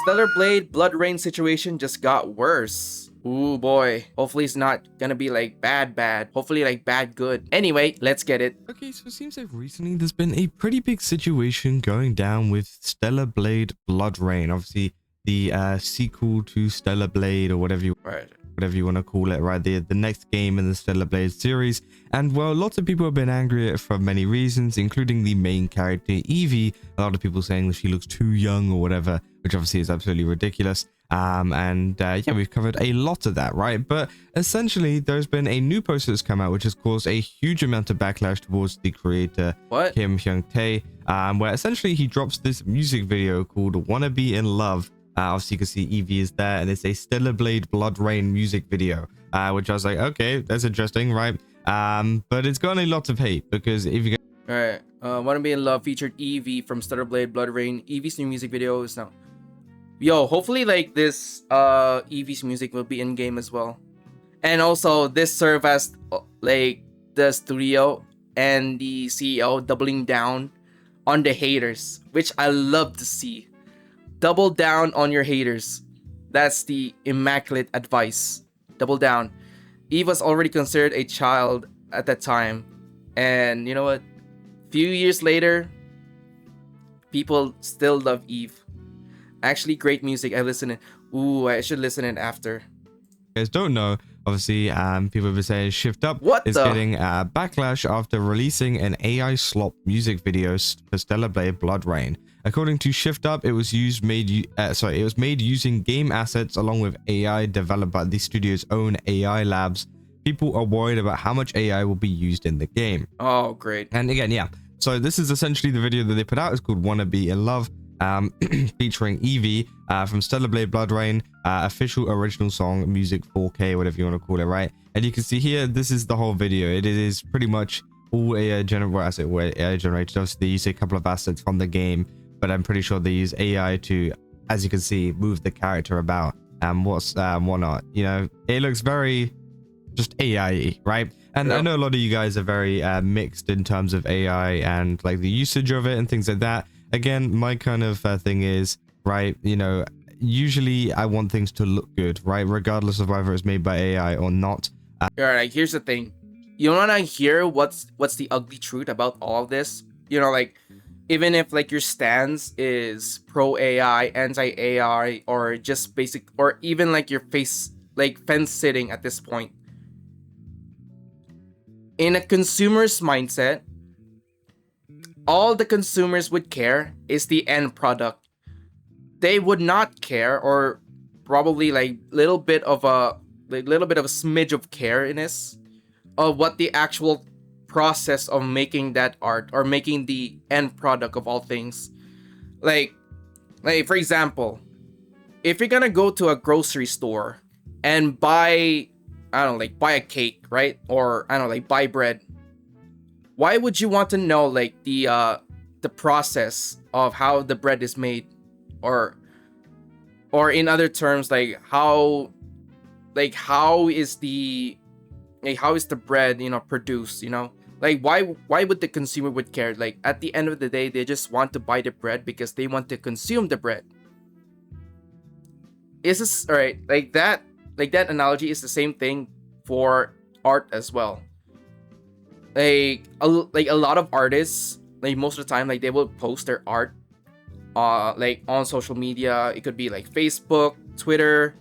Stellar Blade Blood Rain situation just got worse. Ooh boy. Hopefully it's not gonna be like bad. Hopefully like bad good. Anyway, let's get it. Okay, so it seems like recently there's been a pretty big situation going down with Stellar Blade Blood Rain. Obviously, the sequel to Stellar Blade, or whatever you want to call it, right? The next game in the Stellar Blade series. And well, lots of people have been angry for many reasons, including the main character Evie. A lot of people saying that she looks too young or whatever, which obviously is absolutely ridiculous. Yeah, we've covered a lot of that, right? But essentially, there's been a new poster that's come out, which has caused a huge amount of backlash towards the creator Kim Hyung-tae, where essentially he drops this music video called "Wanna Be in Love." Obviously, you can see Evie is there, and it's a Stellar Blade Blood Rain music video, which I was like, okay, that's interesting, right? But it's gotten a lot of hate because if you Alright, Wanna Be in Love featured Evie from Stellar Blade Blood Rain. Evie's new music video is now. Yo, hopefully like this Evie's music will be in game as well. And also this serve as like the studio and the CEO doubling down on the haters, which I love to see. Double down on your haters. That's the immaculate advice. Double down. Eve was already considered a child at that time. And you know what? Few years later, people still love Eve. Actually, great music. I listen it. Ooh, I should listen it after. guys don't know, obviously, people have been saying Shift Up is getting backlash after releasing an AI slop music video for Stellar Blade Blood Rain. According to Shift Up, it was made using game assets along with AI developed by the studio's own AI labs. People are worried about how much AI will be used in the game. Oh, great. And again, yeah. So this is essentially the video that they put out. It's called "Wanna Be in Love," featuring Evie from Stellar Blade Blood Rain, official original song, music 4K, whatever you want to call it, right? And you can see here, this is the whole video. It is pretty much all AI generated. Obviously, they use a couple of assets from the game, but I'm pretty sure they use AI to, as you can see, move the character about and whatnot. You know, it looks very just AI-y, right? And I know a lot of you guys are very mixed in terms of AI and like the usage of it and things like that. Again, my kind of thing is, right, you know, usually I want things to look good, right, regardless of whether it's made by AI or not. Alright, here's the thing. You wanna hear what's the ugly truth about all of this? You know, like, even if like your stance is pro AI, anti AI, or just basic, or even like your face like fence sitting at this point. In a consumer's mindset, all the consumers would care is the end product. They would not care, or probably like little bit of a smidge of careness of what the actual process of making that art or making the end product of all things. Like for example, if you're gonna go to a grocery store and buy, I don't know, like buy a cake, right? Or I don't know, like buy bread. Why would you want to know like the process of how the bread is made, or in other terms, like how is the bread, you know, produced, you know? Like why would the consumer would care? Like at the end of the day, they just want to buy the bread because they want to consume the bread. Is this all right? Like that analogy is the same thing for art as well. Like a lot of artists, like most of the time, like they will post their art like on social media. It could be like Facebook, Twitter,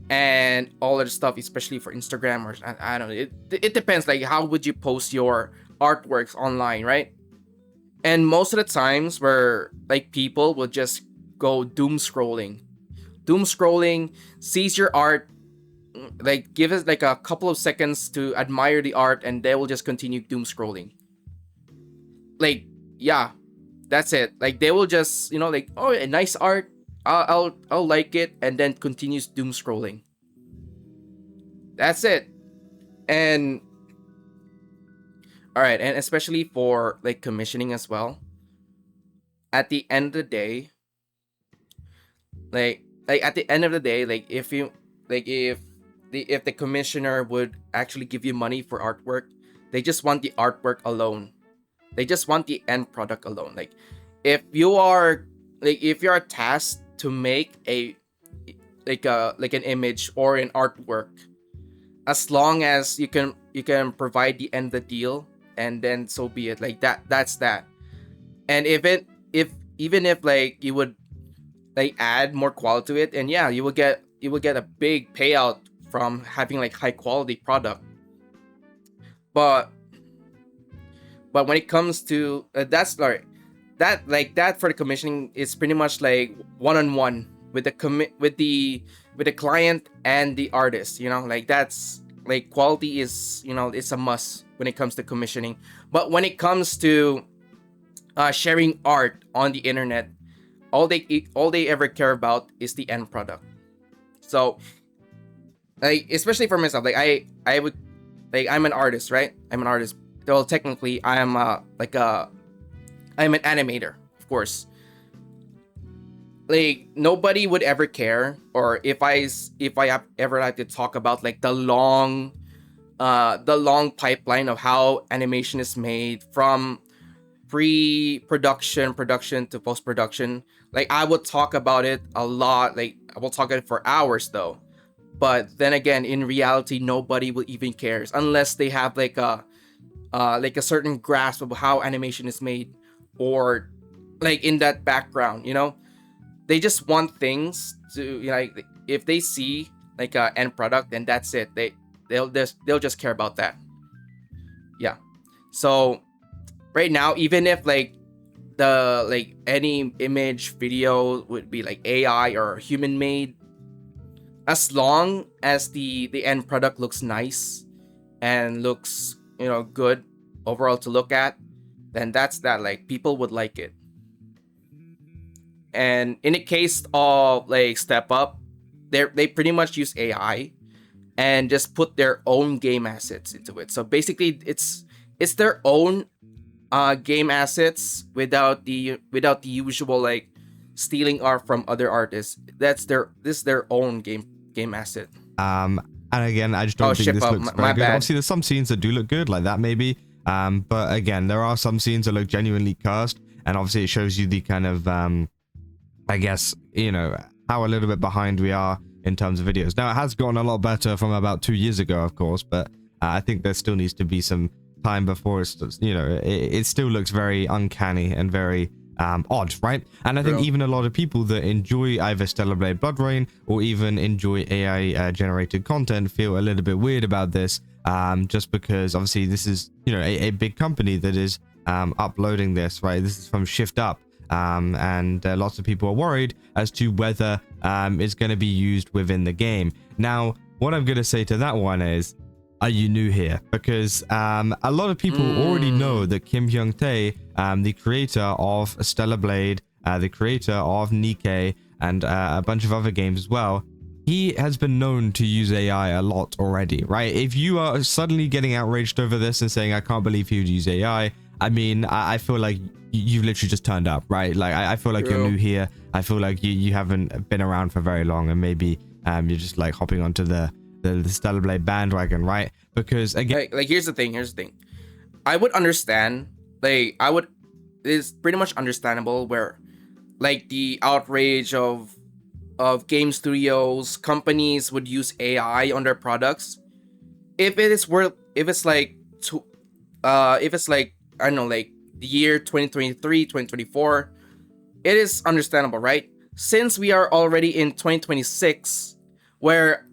and all other stuff, especially for Instagram, or I don't know, it depends, like how would you post your artworks online, right? And most of the times where like people will just go doom scrolling, sees your art, like give it like a couple of seconds to admire the art, and they will just continue doom scrolling. Like, yeah, that's it. Like they will just, you know, like, oh, a nice art, I'll like it, and then continues doom scrolling. That's it. And all right, and especially for like commissioning as well. At the end of the day, like at the end of the day, like if the commissioner would actually give you money for artwork, they just want the artwork alone. They just want the end product alone. Like if you are like if you're tasked to make a like an image or an artwork, as long as you can provide the end of the deal, and then so be it. Like that's that. And if even if like you would like add more quality to it, and yeah, you will get a big payout from having like high quality product. But when it comes to that's like that for the commissioning is pretty much like one-on-one with the client and the artist, like that's like quality is, it's a must when it comes to commissioning. But when it comes to sharing art on the internet, all they ever care about is the end product. So like, especially for myself, like I would, like, I'm an artist, right? I'm an artist. Well, technically I'm I'm an animator, of course. Like nobody would ever care, or if I ever like to talk about like the long pipeline of how animation is made from pre-production, production to post-production. Like I would talk about it a lot. Like I will talk about it for hours though. But then again, in reality, nobody will even cares unless they have like a certain grasp of how animation is made, or like in that background, they just want things to, like if they see like a end product, then that's it. They'll just care about that. Yeah. So right now, even if like the like any image video would be like AI or human made, as long as the end product looks nice and looks, good overall to look at, then that's that. Like people would like it. And in the case of like Step Up, they pretty much use AI and just put their own game assets into it. So basically it's their own game assets without the usual like stealing art from other artists. This is their own game asset. And again, I just don't think this looks very good. Bad. Obviously, there's some scenes that do look good, like that maybe. But again, there are some scenes that look genuinely cursed, and obviously it shows you the kind of, I guess, how a little bit behind we are in terms of videos. Now, it has gotten a lot better from about 2 years ago, of course, but I think there still needs to be some time before it's, it still looks very uncanny and very odd, right? And I think even a lot of people that enjoy either Stellar Blade Blood Rain or even enjoy AI generated content feel a little bit weird about this, just because obviously this is, a big company that is uploading this, right? This is from Shift Up. And lots of people are worried as to whether it's going to be used within the game. Now, what I'm going to say to that one is, are you new here? Because a lot of people already know that Kim Hyung-tae, the creator of Stellar Blade, the creator of Nikke, and a bunch of other games as well, he has been known to use AI a lot already, right? If you are suddenly getting outraged over this and saying, I can't believe he would use AI, I mean, I feel like you've literally just turned up, right? Like, I feel like you're new here. I feel like you haven't been around for very long, and maybe you're just like hopping onto the Stellar Blade bandwagon, right? Because again, like here's the thing. I would understand. It's pretty much understandable where like the outrage of game studios, companies would use AI on their products. If it's like I don't know, like the year 2023, 2024, it is understandable, right? Since we are already in 2026, where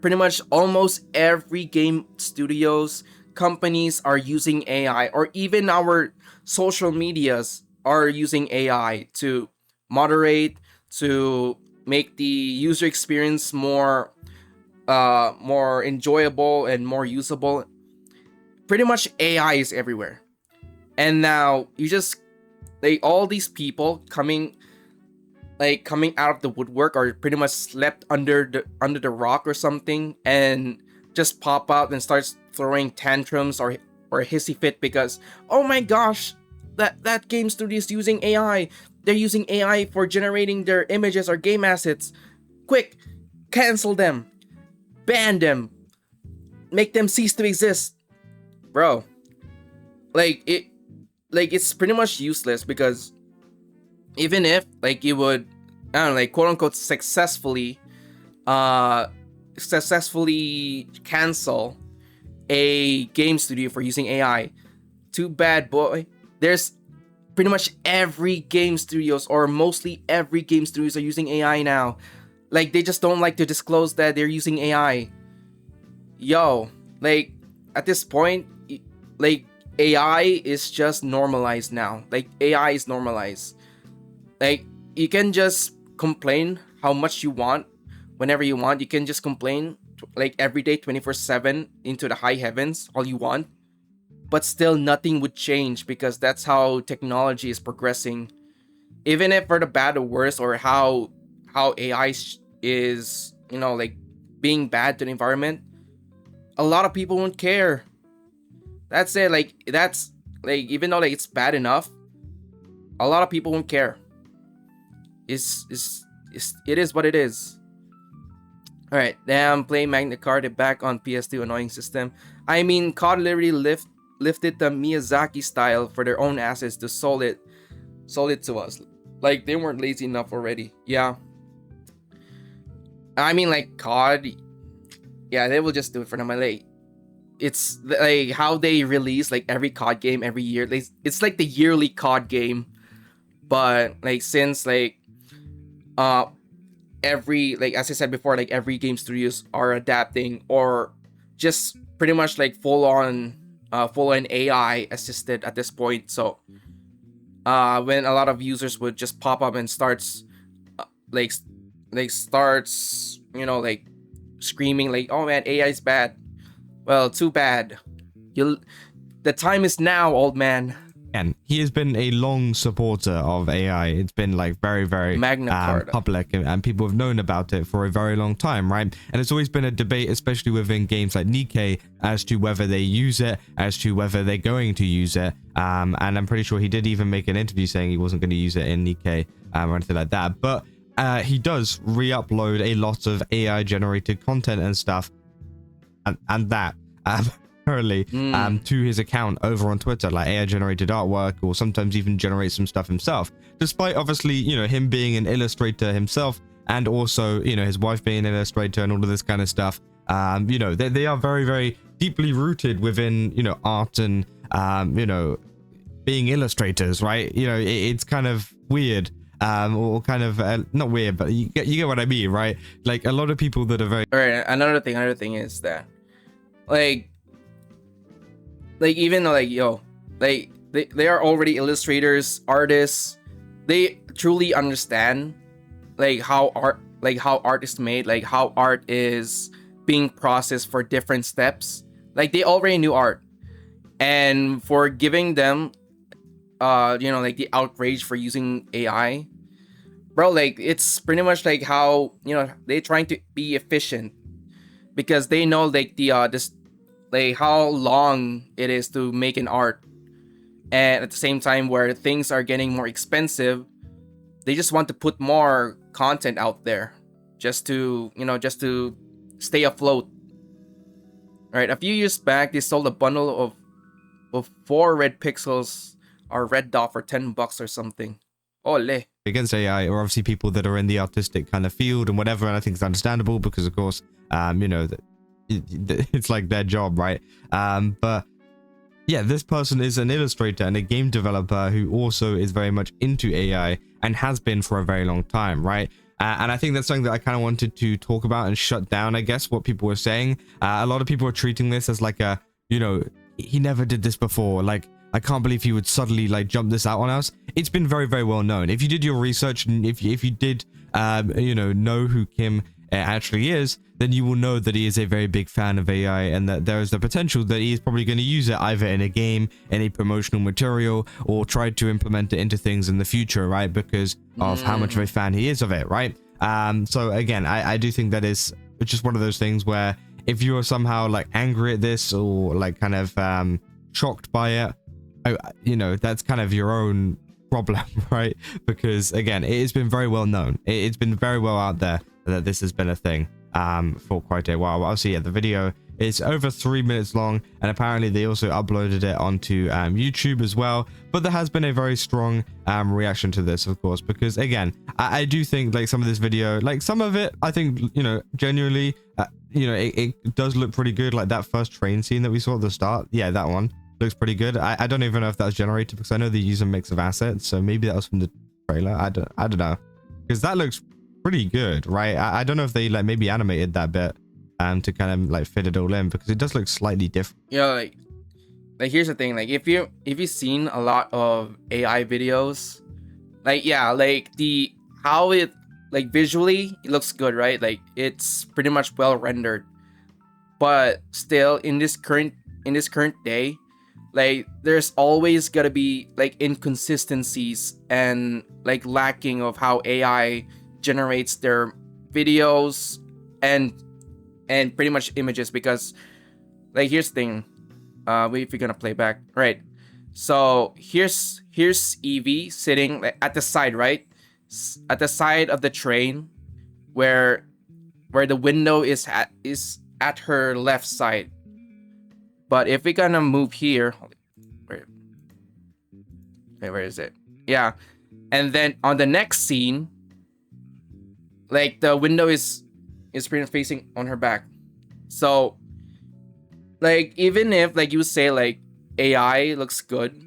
pretty much almost every game studios, companies are using AI, or even our social medias are using AI to moderate, to make the user experience more enjoyable and more usable. Pretty much AI is everywhere. And now you just like all these people coming out of the woodwork, or pretty much slept under the rock or something, and just pop out and starts throwing tantrums or hissy fit because, oh my gosh, that game studio is using AI. They're using AI for generating their images or game assets. Quick, cancel them, ban them, make them cease to exist, bro. Like it's pretty much useless, because even if like you would, I don't know, like quote unquote successfully cancel a game studio for using AI, too bad, boy. There's pretty much every game studios, or mostly every game studios, are using AI now. Like, they just don't like to disclose that they're using AI. Yo, like, at this point, like, AI is just normalized now. Like, AI is normalized. Like, you can just complain how much you want whenever you want. You can just complain like every day, 24/7, into the high heavens, all you want. But still nothing would change, because that's how technology is progressing. Even if for the bad or worse, or how AI is, you know, like being bad to the environment, a lot of people won't care. That's it. Like, that's like, even though like it's bad enough, a lot of people won't care. It is what it is. All right, damn, play Magna Carta back on PS2, annoying system. I mean, COD literally lifted the Miyazaki style for their own assets to sold it to us. Like, they weren't lazy enough already. Yeah. I mean, like, COD, yeah, they will just do it for them. Like, it's like how they release like every COD game every year. It's like the yearly COD game, but like, since like every, like as I said before, like every game studios are adapting, or just pretty much like full on AI assisted at this point. So when a lot of users would just pop up and starts starts, you know, like screaming like, oh man, AI is bad. Well, too bad. The time is now, old man. And he has been a long supporter of AI. It's been like very, very Magna Carta. public, and people have known about it for a very long time, right? And it's always been a debate, especially within games like Nikke, as to whether they use it, as to whether they're going to use it. And I'm pretty sure he did even make an interview saying he wasn't going to use it in Nikke or anything like that. But he does re-upload a lot of AI generated content and stuff, and that currently to his account over on Twitter, like AI generated artwork, or sometimes even generate some stuff himself, despite obviously, you know, him being an illustrator himself, and also, you know, his wife being an illustrator and all of this kind of stuff. You know, they are very, very deeply rooted within, you know, art and you know, being illustrators, right? You know, it's kind of weird, or kind of not weird, but you get what I mean, right? Like, a lot of people that are very... All right, another thing is that like even though like, yo, like they are already illustrators, artists, they truly understand like how art is made, like how art is being processed for different steps. Like, they already knew art, and for giving them you know, like the outrage for using AI, bro, like it's pretty much like how, you know, they're trying to be efficient, because they know like this, like how long it is to make an art, and at the same time where things are getting more expensive, they just want to put more content out there just to, you know, just to stay afloat. All right, a few years back they sold a bundle of 4 red pixels or red dot for $10 or something. Ole. Against AI, or obviously people that are in the artistic kind of field and whatever, and I think it's understandable, because of course you know, that it's like their job, right? But yeah, this person is an illustrator and a game developer who also is very much into AI and has been for a very long time, right? And I think that's something that I kind of wanted to talk about and shut down, I guess, what people were saying. A lot of people are treating this as like a, you know, he never did this before. Like, I can't believe he would suddenly like jump this out on us. It's been very, very well known. If you did your research, and if you did, you know who Kim actually is, then you will know that he is a very big fan of AI, and that there is the potential that he is probably going to use it either in a game, in a promotional material, or try to implement it into things in the future, right? Because of how much of a fan he is of it, right? So again, I do think that is just one of those things where if you are somehow like angry at this, or like kind of shocked by it, you know, that's kind of your own problem, right? Because again, it has been very well known. It's been very well out there that this has been a thing for quite a while. Obviously, yeah, the video It's over 3 minutes long, and apparently they also uploaded it onto YouTube as well. But there has been a very strong reaction to this, of course, because again, I do think like some of this video, like some of it, I think, you know, genuinely, you know, it does look pretty good. Like that first train scene that we saw at the start, yeah, that one looks pretty good. I don't even know if that's generated, because I know they use a mix of assets, so maybe that was from the trailer. I don't know, because that looks pretty good, right? I don't know if they like maybe animated that bit to kind of like fit it all in, because it does look slightly different. Yeah, like here's the thing, like if you've seen a lot of AI videos, like yeah, like the how it like visually it looks good, right? Like it's pretty much well rendered, but still in this current day, like there's always gotta be like inconsistencies and like lacking of how AI generates their videos and pretty much images. Because like here's the thing, wait, if you're gonna play back, right? So here's Evie sitting like, at the side, right? At the side of the train, where the window is at her left side. But if we're gonna move here, where is it? Yeah, and then on the next scene, like the window is pretty much facing on her back. So like even if like you say like AI looks good,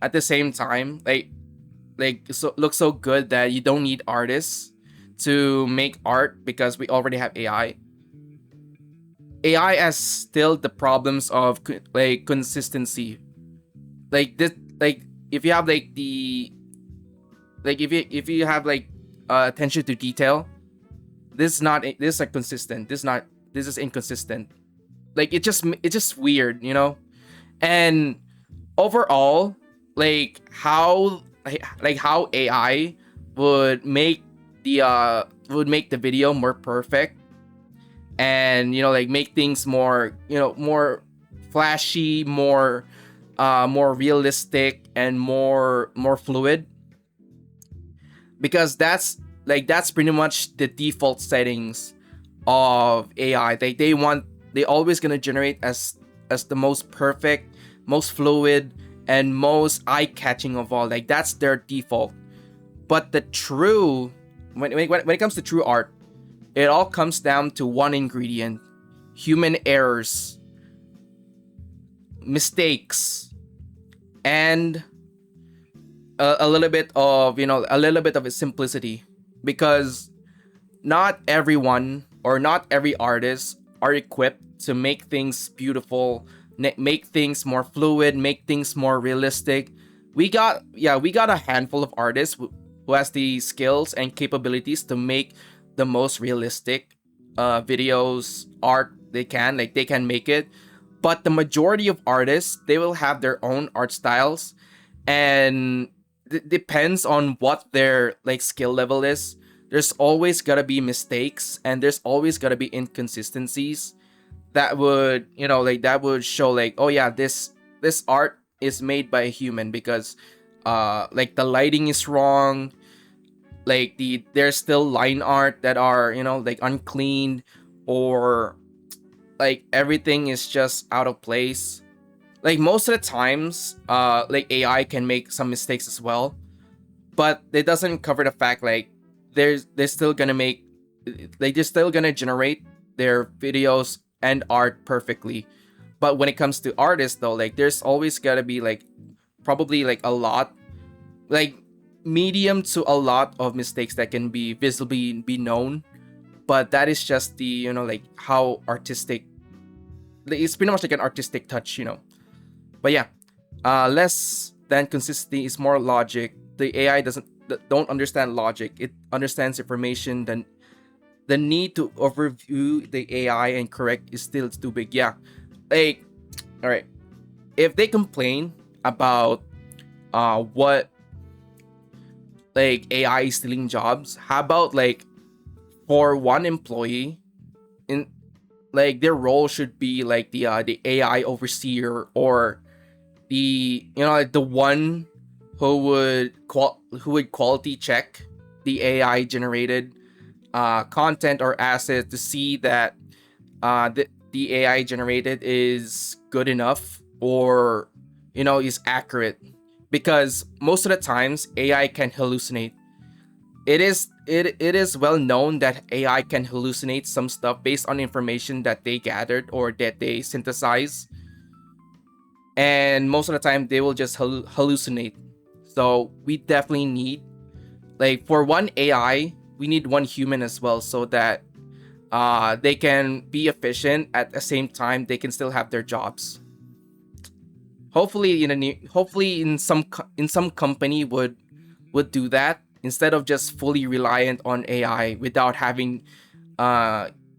at the same time like so looks so good that you don't need artists to make art, because we already have AI. AI has still the problems of like consistency. Like this, like if you have like the like if you have like attention to detail, this is like consistent. This is inconsistent. Like it's just weird, you know. And overall, like how AI would make the video more perfect, and you know, like make things more, you know, more flashy, more realistic, and more fluid, because that's pretty much the default settings of AI. They always gonna generate as the most perfect, most fluid, and most eye-catching of all. Like that's their default. But the true when it comes to true art, it all comes down to one ingredient: human errors, mistakes, and a little bit of, you know, a little bit of a simplicity. Because not everyone or not every artist are equipped to make things beautiful, make things more fluid, make things more realistic. We got a handful of artists who has the skills and capabilities to make the most realistic videos, art they can. Like they can make it. But the majority of artists, they will have their own art styles, and it depends on what their like skill level is. There's always gotta be mistakes, and there's always gotta be inconsistencies that would, you know, like that would show like, oh yeah, this art is made by a human, because like the lighting is wrong, like there's still line art that are, you know, like unclean, or like everything is just out of place. Like most of the times like AI can make some mistakes as well, but it doesn't cover the fact like they're still gonna make, like they're still gonna generate their videos and art perfectly. But when it comes to artists though, like there's always gotta be like probably like a lot, like medium to a lot of mistakes that can be visibly be known. But that is just the, you know, like how artistic, it's pretty much like an artistic touch, you know. But yeah, less than consistency is more logic. The AI don't understand logic. It understands information. Then the need to overview the AI and correct is still too big. Yeah, like, all right, if they complain about what like AI is stealing jobs, how about like for one employee, in like their role should be like the AI overseer, or the, you know, like the one who would quality check the AI generated content or assets to see that the the AI generated is good enough or, you know, is accurate, because most of the times AI can hallucinate. It is well known that AI can hallucinate some stuff based on information that they gathered or that they synthesize, and most of the time they will just hallucinate. So we definitely need, like, for one AI, we need one human as well, so that they can be efficient at the same time they can still have their jobs. Hopefully in some company would do that, instead of just fully reliant on AI without having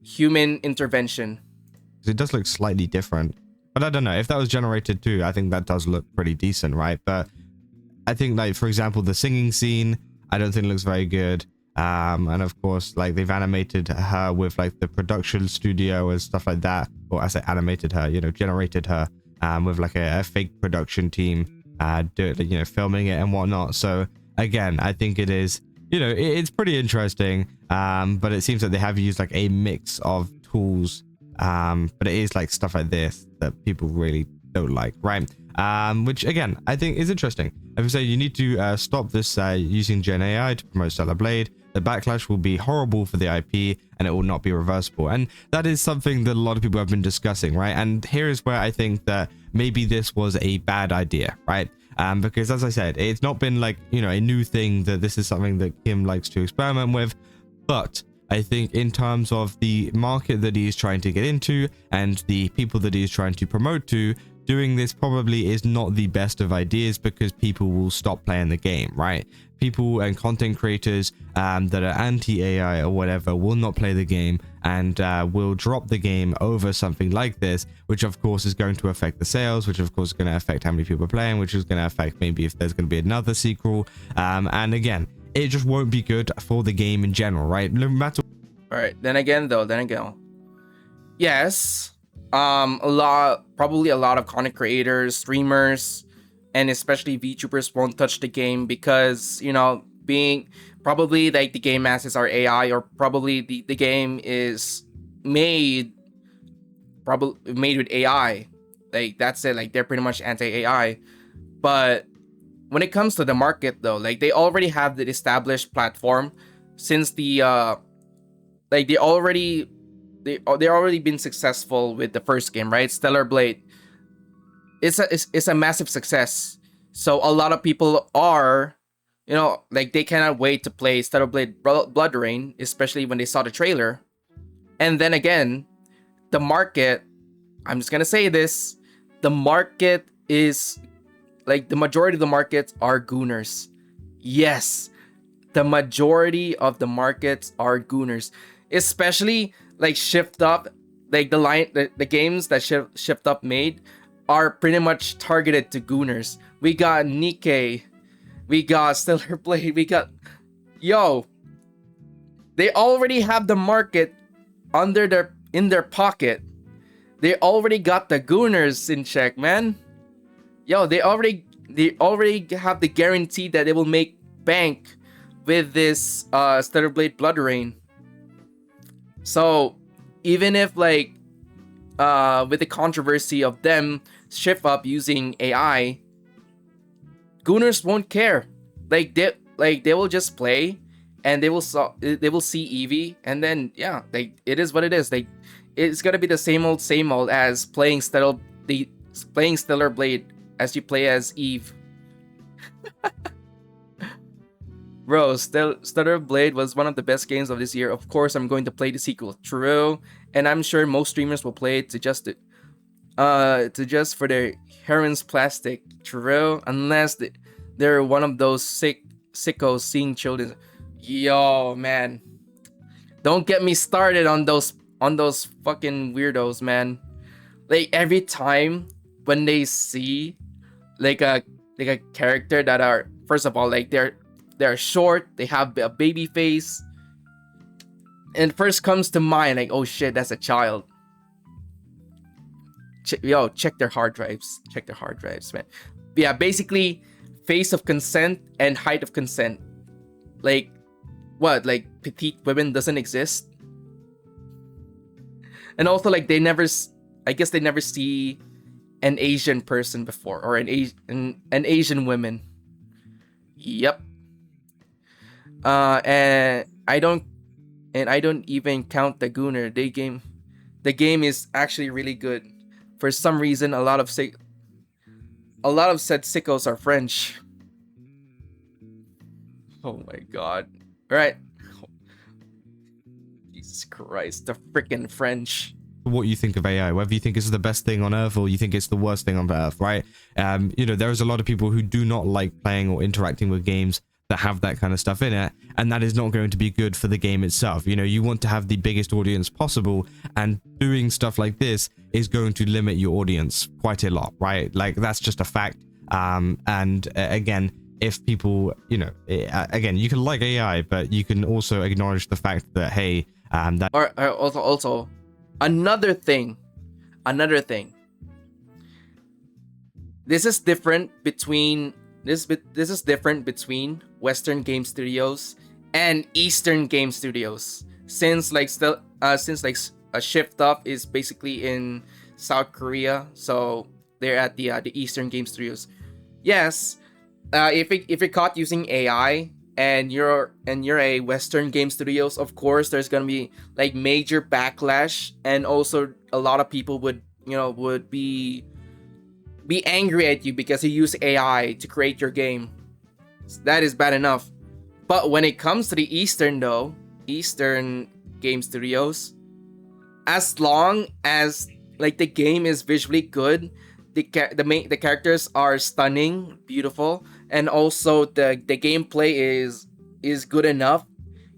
human intervention. It does look slightly different, but I don't know if that was generated too. I think that does look pretty decent, right? But I think, like, for example, the singing scene, I don't think it looks very good. And of course, like, they've animated her with like the production studio and stuff like that. Or I say animated her, you know, generated her with like a fake production team filming it and whatnot. So again, I think it is, you know, it's pretty interesting. But it seems like they have used like a mix of tools. But it is like stuff like this that people really don't like, right? Which again, I think is interesting. If you say you need to stop this using Gen AI to promote Stellar Blade, the backlash will be horrible for the IP and it will not be reversible. And that is something that a lot of people have been discussing, right? And here is where I think that maybe this was a bad idea, right? Because as I said, it's not been like, you know, a new thing that this is something that Kim likes to experiment with, but I think in terms of the market that he's trying to get into and the people that he's trying to promote to, doing this probably is not the best of ideas, because people will stop playing the game, right? People and content creators that are anti-AI or whatever will not play the game and will drop the game over something like this, which of course is going to affect the sales, which of course is going to affect how many people are playing, which is going to affect maybe if there's going to be another sequel. And again, it just won't be good for the game in general, right? No matter. All right. Then again, yes, probably a lot of content creators, streamers, and especially VTubers won't touch the game because, you know, being probably like the game assets are AI, or probably the game is made with AI. Like, that's it. Like, they're pretty much anti-AI. But when it comes to the market, though, like, they already have the established platform since the they already been successful with the first game, right? Stellar Blade. It's a massive success. So a lot of people are, you know, like, they cannot wait to play Stellar Blade Blood Rain, especially when they saw the trailer. And then again, the market, I'm just gonna say this, the market is, like, the majority of the markets are gooners. Yes, the majority of the markets are gooners. Especially like Shift Up, like the games that Shift Up made are pretty much targeted to gooners. We got Nikkei, we got Stellar Blade, we got, yo, they already have the market in their pocket. They already got the gooners in check, man. Yo, they already have the guarantee that they will make bank with this Stellar Blade Blood Rain. So even if, like, with the controversy of them Shift Up using AI, gooners won't care. Like, they will just play and they will see Evie, and then yeah, like, it is what it is. Like, it's gonna be the same old as playing Stellar Blade as you play as Eve. Bro, Stellar Blade was one of the best games of this year. Of course, I'm going to play the sequel. True, and I'm sure most streamers will play it to just for their heroin's plastic. True, unless they're one of those sickos seeing children. Yo, man, don't get me started on those fucking weirdos, man. Like, every time when they see like a character that are, first of all, like, they're short, they have a baby face, and first comes to mind, like, oh shit, that's a child. Check their hard drives. Check their hard drives, man. Yeah, basically, face of consent and height of consent. Like, what? Like, petite women doesn't exist? And also like I guess they never see an Asian person before, or an Asian woman. Yep. And I don't even count the Gooner. The game is actually really good. For some reason, a lot of said sickos are French. Oh my god. Right. Jesus Christ, the freaking French. What you think of AI, whether you think it's the best thing on earth or you think it's the worst thing on earth, right? You know, there's a lot of people who do not like playing or interacting with games that have that kind of stuff in it, and that is not going to be good for the game itself. You know, you want to have the biggest audience possible, and doing stuff like this is going to limit your audience quite a lot, right? Like, that's just a fact. Again, if people, you know, again, you can like AI, but you can also acknowledge the fact that, hey, that or also another thing. This is different between Western game studios and Eastern game studios. Since a Shift Up is basically in South Korea, so they're at the Eastern game studios. Yes, if you're caught using AI and you're a Western game studios, of course there's gonna be like major backlash, and also a lot of people would be angry at you because you use AI to create your game. That is bad enough. But when it comes to the Eastern game studios, as long as like the game is visually good, the characters are stunning, beautiful, and also the gameplay is good enough,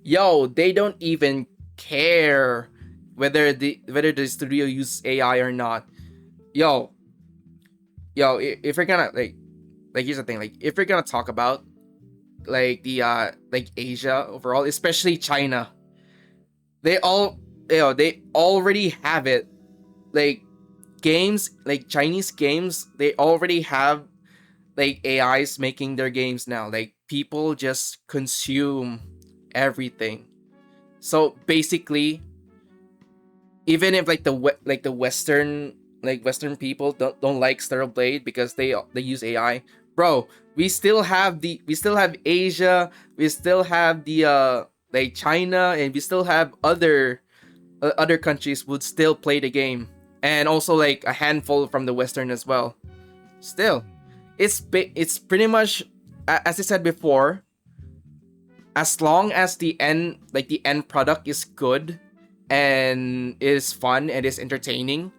they don't even care whether the studio uses AI or not. If you're gonna like here's the thing, like if you're gonna talk about like the like Asia overall, especially China, they already have it. Like games, like Chinese games, they already have like AIs making their games now. Like people just consume everything. So basically, even if like the Western people don't like Stellar Blade because they use AI, bro, we still have Asia, we still have the like China, and we still have other countries would still play the game, and also like a handful from the Western as well. Still, it's pretty much as I said before. As long as the end product is good and is fun and is entertaining,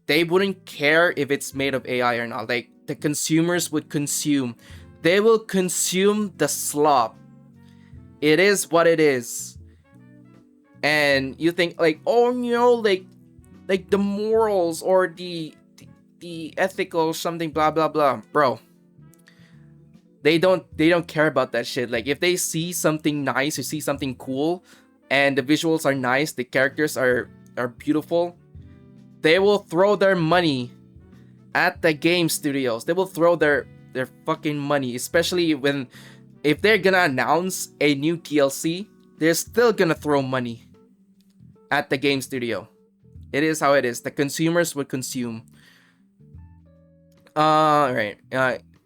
they wouldn't care if it's made of AI or not. Like the consumers would consume. They will consume the slop. It is what it is. And you think like, oh no, like the morals or the ethical something, blah blah blah, bro. They don't care about that shit. Like if they see something nice or see something cool, and the visuals are nice, the characters are beautiful, they will throw their money at the game studios. They will throw their fucking money, especially if they're gonna announce a new DLC, they're still gonna throw money at the game studio. It is how it is. The consumers would consume. Right.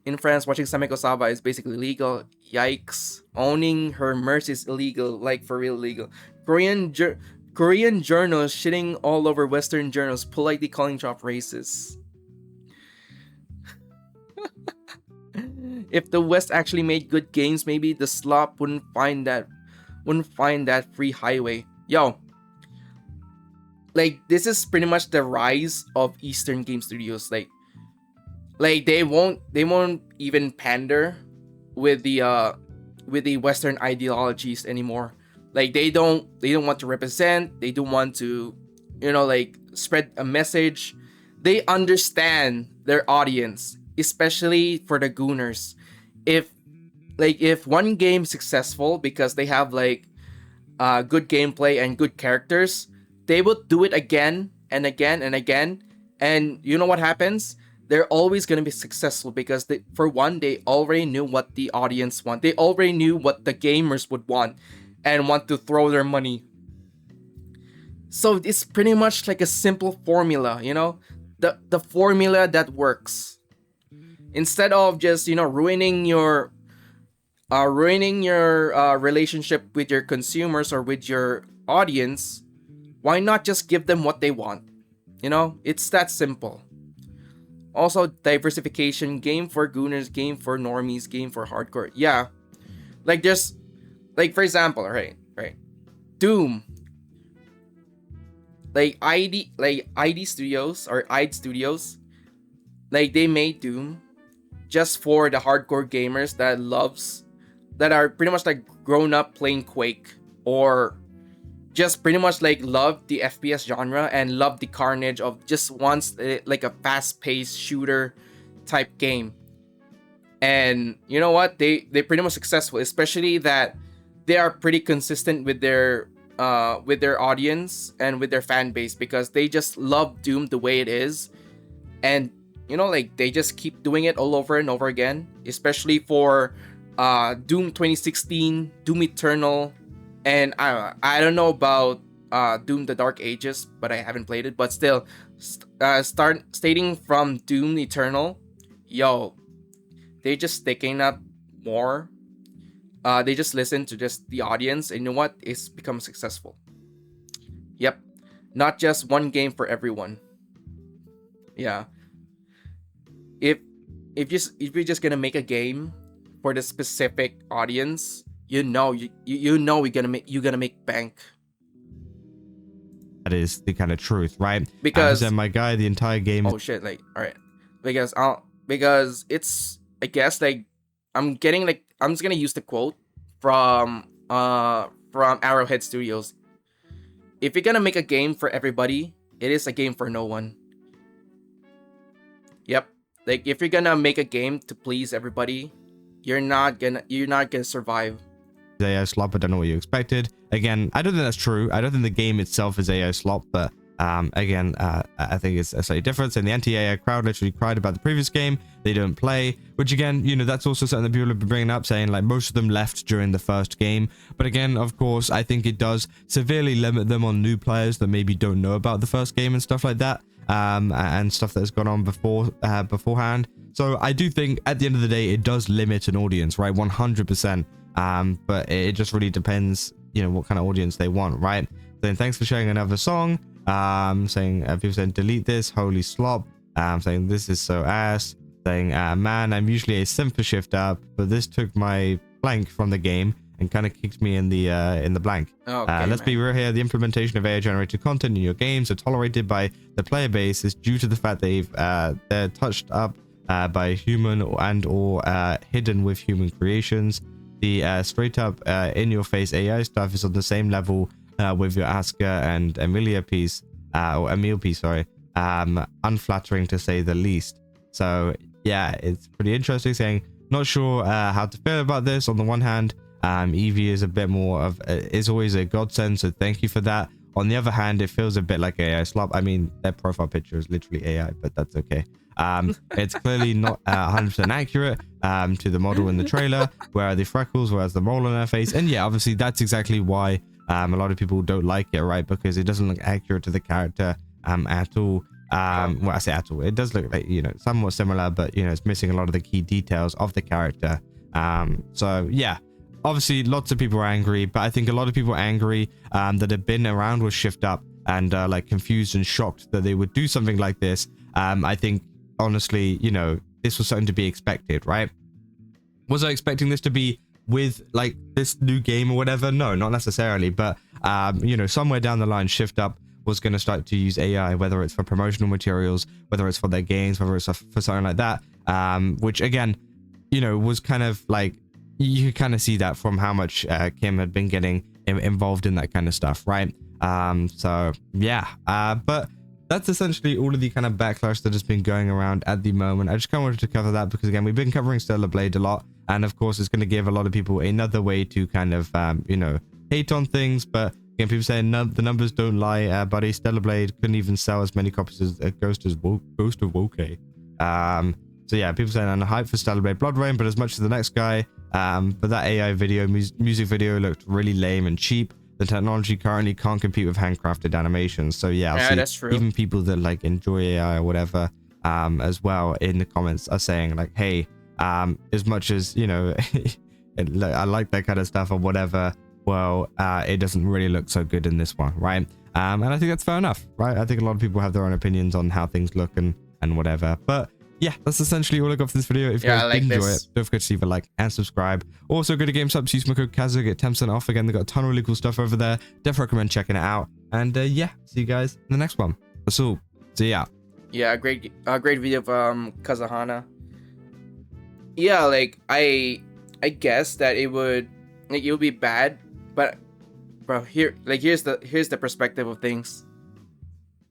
In France, watching Sameko Saba is basically illegal. Yikes. Owning her merch is illegal, like for real illegal. Korean journals shitting all over Western journals, politely calling Chop racist. If the West actually made good games, maybe the slop wouldn't find that free highway. Like this is pretty much the rise of Eastern game studios. Like they won't even pander with the Western ideologies anymore. Like they don't want to represent. They don't want to, like spread a message. They understand their audience, especially for the gooners. If one game is successful because they have like good gameplay and good characters, they would do it again and again and again. And you know what happens? They're always going to be successful because they already knew what the audience want. They already knew what the gamers would want and want to throw their money. So it's pretty much like a simple formula, you know, the formula that works. Instead of just, you know, ruining your relationship with your consumers or with your audience, why not just give them what they want? You know, it's that simple. Also, diversification, game for gooners, game for normies, game for hardcore. Yeah, like just like for example, right, Doom. Like ID Studios or ID Studios, like they made Doom just for the hardcore gamers that are pretty much like grown up playing Quake, or just pretty much like love the FPS genre and love the carnage of just wants like a fast-paced shooter type game. And you know what? They're pretty much successful, especially that they are pretty consistent with their audience and with their fan base, because they just love Doom the way it is. And you know, like they just keep doing it all over and over again, especially for Doom 2016, Doom Eternal, and I don't know about Doom the Dark Ages, but I haven't played it. But still, stating from Doom Eternal, yo, they just sticking up more. They just listen to just the audience, and you know what? It's become successful. Yep, not just one game for everyone. Yeah, if you're just gonna make a game for the specific audience, you know you're gonna make bank. That is the kind of truth, right? Because my guy, the entire game. Oh shit! Like, all right, because it's, I guess, like I'm just gonna use the quote from Arrowhead Studios. If you're gonna make a game for everybody, it is a game for no one. Yep. Like if you're gonna make a game to please everybody, you're not gonna survive. AI slop. I don't know what you expected. Again, I don't think that's true. I don't think the game itself is AI slop, but again, I think it's a slightly different. And the anti-AI crowd literally cried about the previous game. They don't play, which again, you know, that's also something that people have been bringing up, saying like most of them left during the first game. But again, of course, I think it does severely limit them on new players that maybe don't know about the first game and stuff like that, and stuff that's gone on beforehand. So I do think at the end of the day, it does limit an audience, right? 100%. But it just really depends, you know, what kind of audience they want, right? Then thanks for sharing another song. Saying people saying delete this, holy slop. Saying this is so ass. Saying man, I'm usually a simp for shift up, but this took my blank from the game and kind of kicked me in the blank. Okay, let's be real here. The implementation of AI generated content in your games are tolerated by the player base is due to the fact they're touched up by human and or hidden with human creations. The straight up in your face AI stuff is on the same level with your Asuka and Emilia piece, or Emil piece, sorry. Unflattering to say the least. So yeah, it's pretty interesting. Saying not sure how to feel about this. On the one hand, Evie is a bit more of is always a godsend, so thank you for that. On the other hand, it feels a bit like AI slop. I mean, their profile picture is literally AI, but that's okay. It's clearly not 100% accurate to the model in the trailer. Where are the freckles? Where's the mole on her face? And yeah, obviously that's exactly why a lot of people don't like it, right? Because it doesn't look accurate to the character at all. Well, I say at all. It does look like, you know, somewhat similar, but you know, it's missing a lot of the key details of the character. So yeah, obviously lots of people are angry, but I think a lot of people are angry that have been around with Shift Up and like confused and shocked that they would do something like this. I think honestly, you know, this was something to be expected, right? Was I expecting this to be with like this new game or whatever? No, not necessarily, but you know, somewhere down the line, Shift Up was going to start to use AI, whether it's for promotional materials, whether it's for their games, whether it's for something like that, which again, you know, was kind of like, you kind of see that from how much Kim had been getting involved in that kind of stuff, right? So yeah, but that's essentially all of the kind of backlash that has been going around at the moment. I just kind of wanted to cover that because again, we've been covering Stellar Blade a lot, and of course it's going to give a lot of people another way to kind of you know, hate on things. But again, people saying the numbers don't lie, buddy. Stellar Blade couldn't even sell as many copies as Ghost of Woke. So yeah, people saying I'm hyped for Stellar Blade Blood Rain, but as much as the next guy. But that AI video, music video looked really lame and cheap. the technology currently can't compete with handcrafted animations. So yeah, I'll Yeah, see that's true. even people that like enjoy AI or whatever as well in the comments are saying like, hey, as much as, you know, I like that kind of stuff or whatever, well, it doesn't really look so good in this one, right? And I think that's fair enough, right? I think a lot of people have their own opinions on how things look and whatever. But yeah, that's essentially all I got for this video. If you guys did enjoy it, don't forget to leave a like and subscribe. Also, go to GameStop, use my code Kazu, get 10% off. Again, they got a ton of really cool stuff over there. Definitely recommend checking it out. And yeah, see you guys in the next one. That's all. See ya. Yeah, great video of Kazahana. Yeah, like I guess that it would be bad, but bro, here's the perspective of things.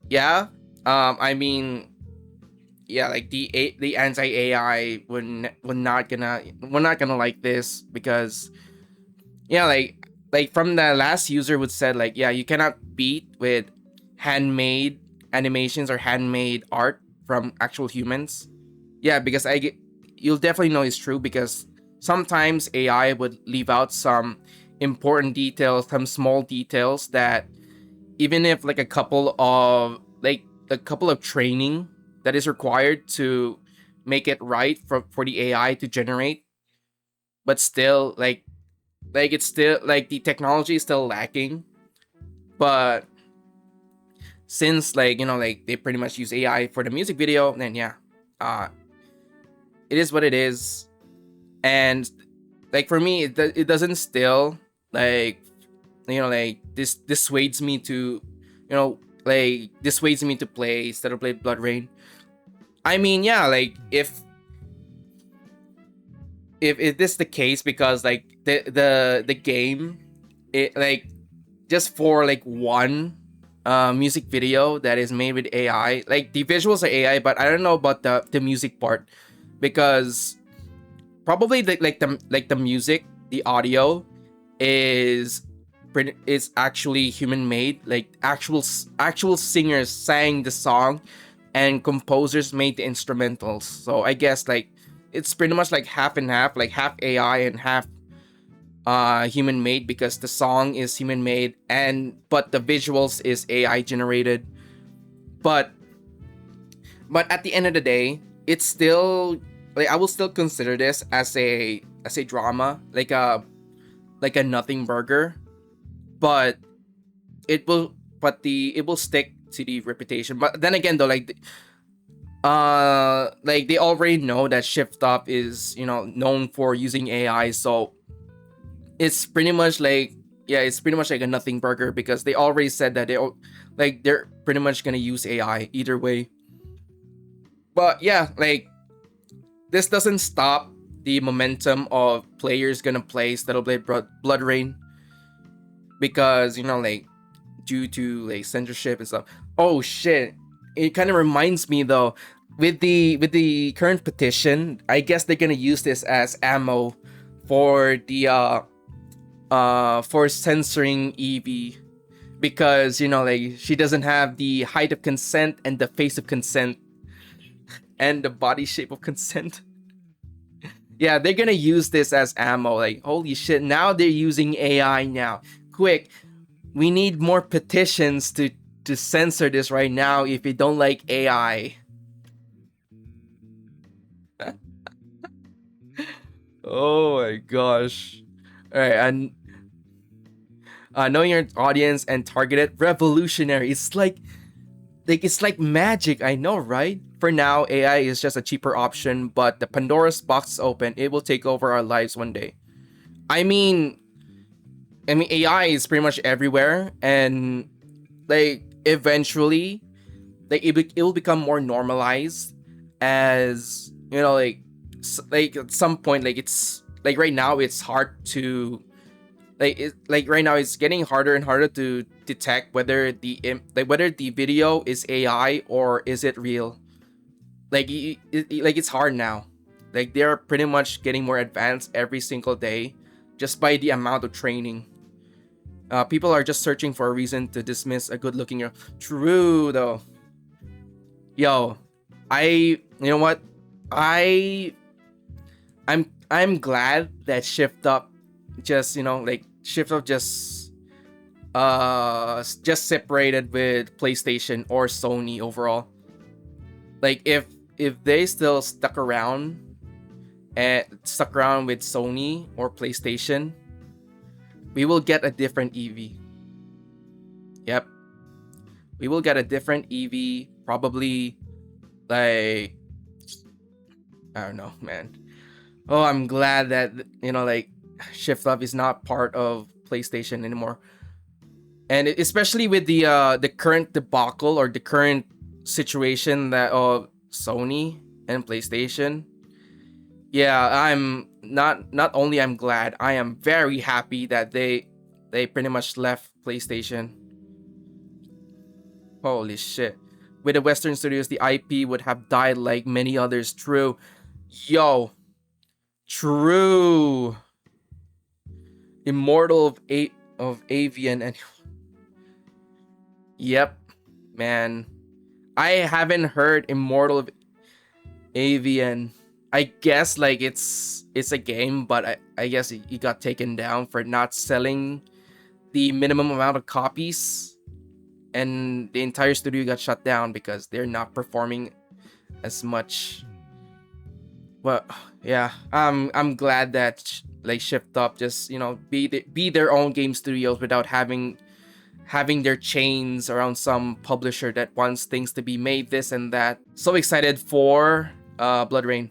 Yeah, I mean, yeah, like the anti-AI we're not gonna like this, because yeah, like from the last user would said, like, yeah, you cannot beat with handmade animations or handmade art from actual humans. Yeah, because you'll definitely know it's true, because sometimes AI would leave out some important details, some small details that even if like a couple of training that is required to make it right for the AI to generate, but still like it's still like the technology is still lacking. But since like, you know, like they pretty much use AI for the music video, then yeah, it is what it is. And like for me, it doesn't still like, you know, like dissuades me to, you know, like dissuades me to play Stellar Blade Blood Rain. I mean, yeah, like if this is the case, because like the game, it like just for like one music video that is made with AI, like the visuals are AI, but I don't know about the music part, because probably the music, the audio is actually human made, like actual singers sang the song and composers made the instrumentals. So I guess like it's pretty much like half and half, like half AI and half human made, because the song is human made but the visuals is AI generated. But at the end of the day, it's still like I will still consider this as a drama, like a nothing burger. But it will stick to the reputation. But then again though, like they already know that Shift Up is, you know, known for using AI, so it's pretty much like, yeah, it's pretty much like a nothing burger, because they already said that they're pretty much gonna use AI either way. But yeah, like this doesn't stop the momentum of players gonna play Stellar Blade Blood Rain, because, you know, like due to like censorship and stuff. Oh shit, it kind of reminds me though, with the current petition, I guess they're gonna use this as ammo for the for censoring Evie, because, you know, like she doesn't have the height of consent and the face of consent and the body shape of consent. Yeah, they're gonna use this as ammo. Like, holy shit, now they're using AI now. Quick, we need more petitions to censor this right now if you don't like AI. Oh my gosh. Alright, and knowing your audience and targeted, revolutionary. It's like magic, I know, right? For now, AI is just a cheaper option, but the Pandora's box is open. It will take over our lives one day. I mean AI is pretty much everywhere, and like eventually, like it will become more normalized, as, you know, like at some point, like it's like right now it's hard to like right now it's getting harder and harder to detect whether whether the video is AI or is it real. Like it's hard now. Like they're pretty much getting more advanced every single day, just by the amount of training. People are just searching for a reason to dismiss a good-looking girl. True though. Yo, you know what? I'm glad that Shift Up just, you know, like Shift Up just just separated with PlayStation or Sony overall. Like if they still stuck around with Sony or PlayStation, we will get a different Evie. Yep. We will get a different Evie, probably like, I don't know, man. Oh, I'm glad that, you know, like Shift Up is not part of PlayStation anymore. And especially with the current debacle or the current situation that of Sony and PlayStation. Yeah, I'm not only I'm glad, I am very happy that they pretty much left PlayStation. Holy shit. With the Western studios, the IP would have died like many others. True. Yo. True. Immortal of Avian and yep, man. I haven't heard Immortal of Avian. I guess like it's a game, but I guess it got taken down for not selling the minimum amount of copies, and the entire studio got shut down because they're not performing as much. Well, yeah, I'm glad that like Shift Up just, you know, be their own game studios without having their chains around some publisher that wants things to be made this and that. So excited for Blood Rain.